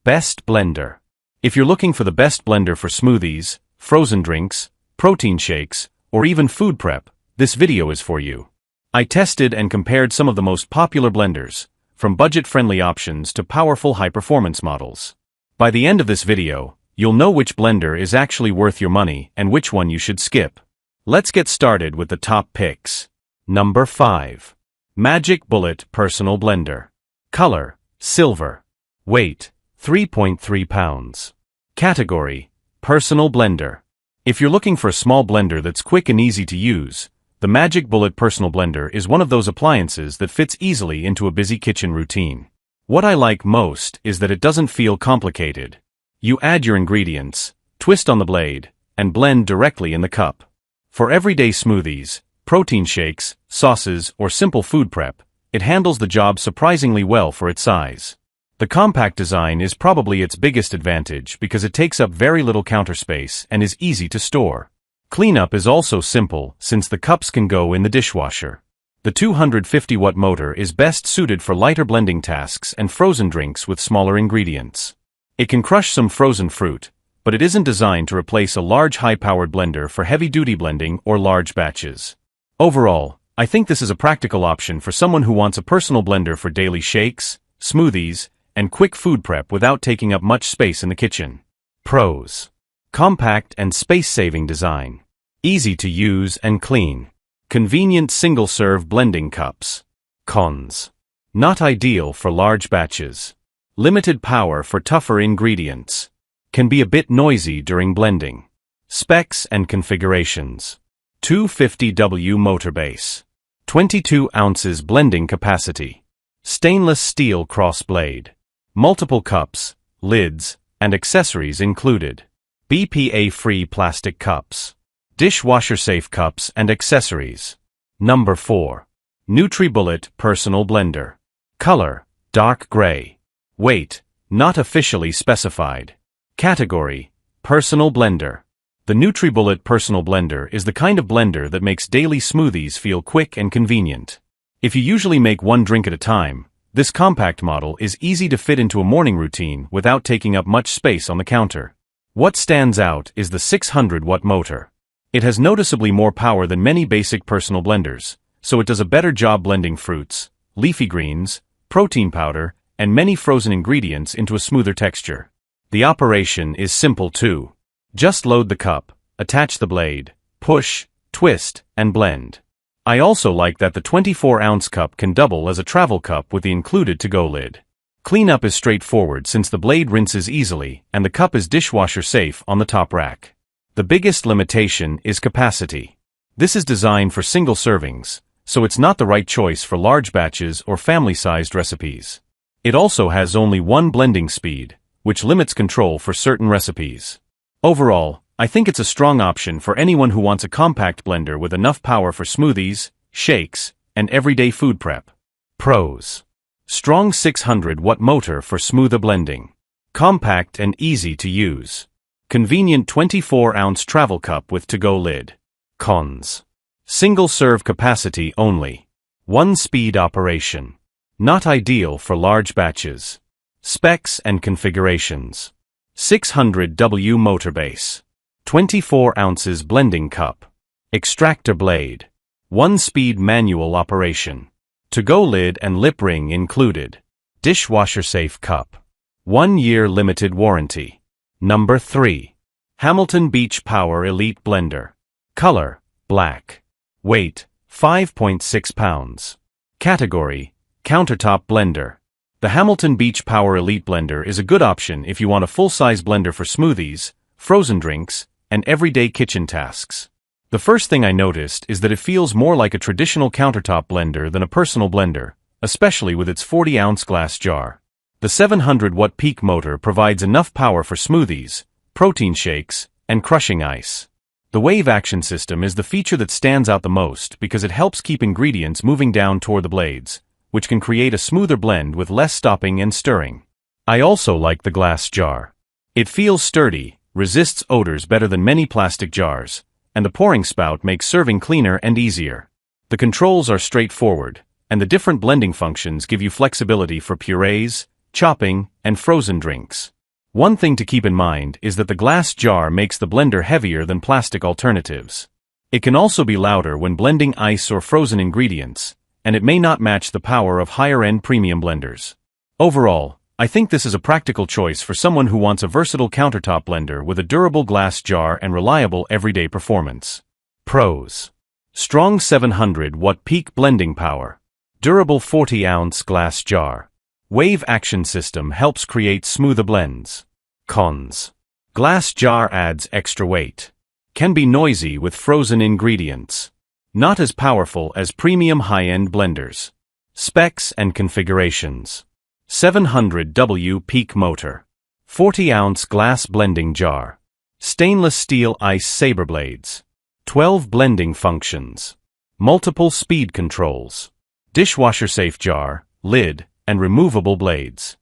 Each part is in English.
Best blender. If you're looking for the best blender for smoothies, frozen drinks, protein shakes, or even food prep, this video is for you. I tested and compared some of the most popular blenders, from budget-friendly options to powerful high-performance models. By the end of this video, you'll know which blender is actually worth your money and which one you should skip. Let's get started with the top picks. Number 5. NutriBullet Personal Blender. Color: silver. Weight: 3.3 pounds. Category: personal blender. If you're looking for a small blender that's quick and easy to use, the NutriBullet Personal Blender is one of those appliances that fits easily into a busy kitchen routine. What I like most is that it doesn't feel complicated. You add your ingredients, twist on the blade, and blend directly in the cup. For everyday smoothies, protein shakes, sauces, or simple food prep, it handles the job surprisingly well for its size. The compact design is probably its biggest advantage because it takes up very little counter space and is easy to store. Cleanup is also simple since the cups can go in the dishwasher. The 250-watt motor is best suited for lighter blending tasks and frozen drinks with smaller ingredients. It can crush some frozen fruit, but it isn't designed to replace a large high-powered blender for heavy-duty blending or large batches. Overall, I think this is a practical option for someone who wants a personal blender for daily shakes, smoothies, and quick food prep without taking up much space in the kitchen. Pros: compact and space-saving design. Easy to use and clean. Convenient single-serve blending cups. Cons: not ideal for large batches. Limited power for tougher ingredients. Can be a bit noisy during blending. Specs and configurations. 250W motor base. 22 ounces blending capacity. Stainless steel cross blade. Multiple cups, lids, and accessories included. BPA-free plastic cups. Dishwasher-safe cups and accessories. Number 4. NutriBullet Personal Blender. Color: dark gray. Weight: not officially specified. Category: personal blender. The NutriBullet Personal Blender is the kind of blender that makes daily smoothies feel quick and convenient. If you usually make one drink at a time, this compact model is easy to fit into a morning routine without taking up much space on the counter. What stands out is the 600-watt motor. It has noticeably more power than many basic personal blenders, so it does a better job blending fruits, leafy greens, protein powder, and many frozen ingredients into a smoother texture. The operation is simple too. Just load the cup, attach the blade, push, twist, and blend. I also like that the 24-ounce cup can double as a travel cup with the included to-go lid. Cleanup is straightforward since the blade rinses easily and the cup is dishwasher safe on the top rack. The biggest limitation is capacity. This is designed for single servings, so it's not the right choice for large batches or family-sized recipes. It also has only one blending speed, which limits control for certain recipes. Overall, I think it's a strong option for anyone who wants a compact blender with enough power for smoothies, shakes, and everyday food prep. Pros: strong 600-watt motor for smoother blending. Compact and easy to use. Convenient 24-ounce travel cup with to-go lid. Cons: single-serve capacity only. One-speed operation. Not ideal for large batches. Specs and configurations. 600W motor base. 24 ounces blending cup. Extractor blade. One-speed manual operation. To-go lid and lip ring included. Dishwasher-safe cup. 1-year limited warranty. Number 3. Hamilton Beach Power Elite Blender. Color: black. Weight: 5.6 pounds. Category: countertop blender. The Hamilton Beach Power Elite Blender is a good option if you want a full-size blender for smoothies, frozen drinks, and everyday kitchen tasks. The first thing I noticed is that it feels more like a traditional countertop blender than a personal blender, especially with its 40-ounce glass jar. The 700-watt peak motor provides enough power for smoothies, protein shakes, and crushing ice. The wave action system is the feature that stands out the most because it helps keep ingredients moving down toward the blades, which can create a smoother blend with less stopping and stirring. I also like the glass jar. It feels sturdy, resists odors better than many plastic jars, and the pouring spout makes serving cleaner and easier. The controls are straightforward, and the different blending functions give you flexibility for purees, chopping, and frozen drinks. One thing to keep in mind is that the glass jar makes the blender heavier than plastic alternatives. It can also be louder when blending ice or frozen ingredients, and it may not match the power of higher-end premium blenders. Overall, I think this is a practical choice for someone who wants a versatile countertop blender with a durable glass jar and reliable everyday performance. Pros: strong 700-watt peak blending power. Durable 40-ounce glass jar. Wave action system helps create smoother blends. Cons: glass jar adds extra weight. Can be noisy with frozen ingredients. Not as powerful as premium high-end blenders. Specs and configurations. 700W peak motor. 40-ounce glass blending jar. Stainless steel ice saber blades. 12 blending functions. Multiple speed controls. Dishwasher-safe jar, lid, and removable blades.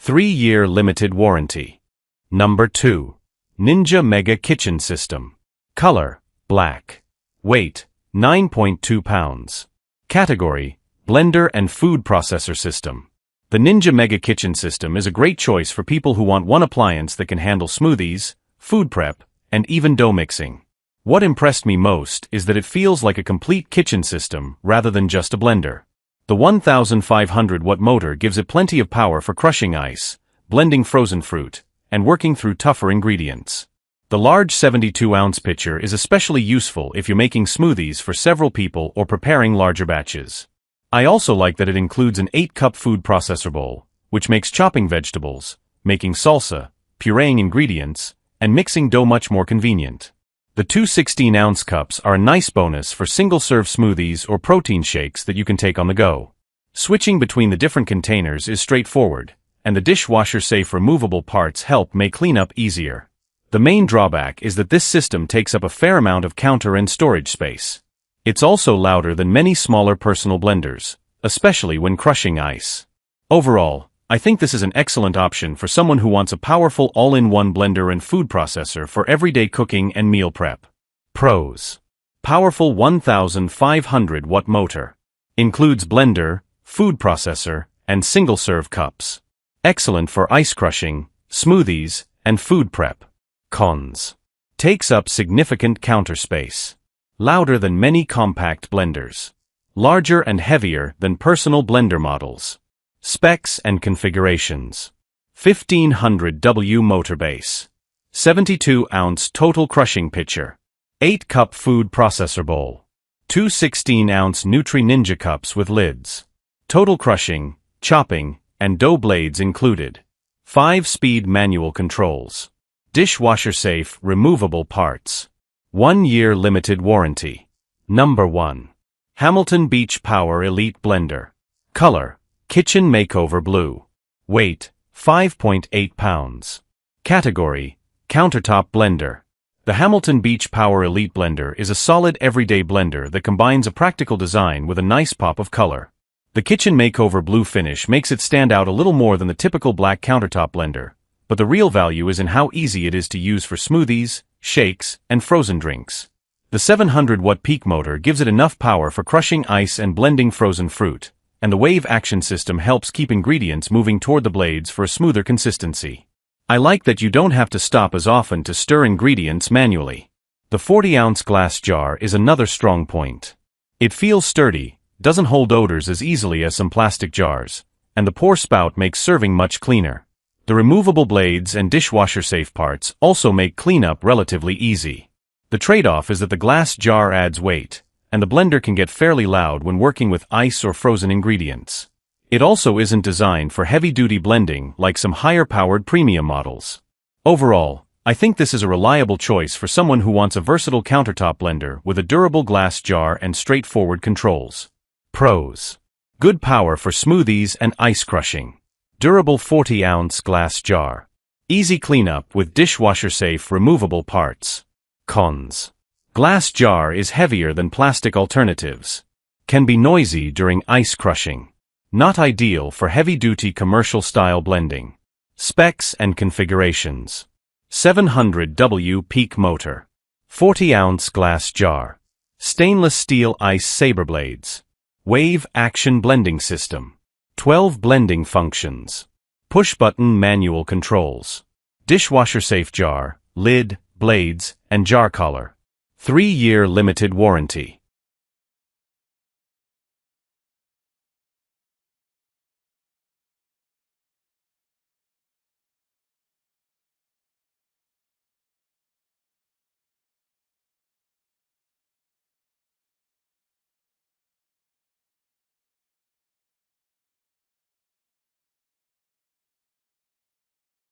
3-year limited warranty. Number 2. Ninja Mega Kitchen System. Color: black. Weight: 9.2 pounds. Category: blender and food processor system. The Ninja Mega Kitchen System is a great choice for people who want one appliance that can handle smoothies, food prep, and even dough mixing. What impressed me most is that it feels like a complete kitchen system rather than just a blender. The 1,500-watt motor gives it plenty of power for crushing ice, blending frozen fruit, and working through tougher ingredients. The large 72-ounce pitcher is especially useful if you're making smoothies for several people or preparing larger batches. I also like that it includes an 8-cup food processor bowl, which makes chopping vegetables, making salsa, pureeing ingredients, and mixing dough much more convenient. The two 16-ounce cups are a nice bonus for single-serve smoothies or protein shakes that you can take on the go. Switching between the different containers is straightforward, and the dishwasher-safe removable parts help make cleanup easier. The main drawback is that this system takes up a fair amount of counter and storage space. It's also louder than many smaller personal blenders, especially when crushing ice. Overall, I think this is an excellent option for someone who wants a powerful all-in-one blender and food processor for everyday cooking and meal prep. Pros: powerful 1,500-watt motor. Includes blender, food processor, and single-serve cups. Excellent for ice crushing, smoothies, and food prep. Cons: takes up significant counter space. Louder than many compact blenders. Larger and heavier than personal blender models. Specs and configurations. 1500W motor base. 72-ounce total crushing pitcher. 8-cup food processor bowl. 2 16-ounce Ninja cups with lids. Total crushing, chopping, and dough blades included. 5-speed manual controls. Dishwasher-safe removable parts. 1-year limited warranty. Number 1. Hamilton Beach Power Elite Blender. Color: Kitchen Makeover Blue. Weight: 5.8 pounds. Category: Countertop Blender. The Hamilton Beach Power Elite Blender is a solid everyday blender that combines a practical design with a nice pop of color. The Kitchen Makeover Blue finish makes it stand out a little more than the typical black countertop blender, but the real value is in how easy it is to use for smoothies, shakes, and frozen drinks. The 700-watt peak motor gives it enough power for crushing ice and blending frozen fruit, and the wave action system helps keep ingredients moving toward the blades for a smoother consistency. I like that you don't have to stop as often to stir ingredients manually. The 40-ounce glass jar is another strong point. It feels sturdy, doesn't hold odors as easily as some plastic jars, and the pour spout makes serving much cleaner. The removable blades and dishwasher-safe parts also make cleanup relatively easy. The trade-off is that the glass jar adds weight, and the blender can get fairly loud when working with ice or frozen ingredients. It also isn't designed for heavy-duty blending like some higher-powered premium models. Overall, I think this is a reliable choice for someone who wants a versatile countertop blender with a durable glass jar and straightforward controls. Pros: good power for smoothies and ice crushing. Durable 40-ounce glass jar. Easy cleanup with dishwasher-safe removable parts. Cons: glass jar is heavier than plastic alternatives. Can be noisy during ice crushing. Not ideal for heavy-duty commercial-style blending. Specs and configurations. 700W peak motor. 40-ounce glass jar. Stainless steel ice saber blades. Wave action blending system. 12 blending functions. Push-button manual controls. Dishwasher-safe jar, lid, blades, and jar collar. 3-year limited warranty.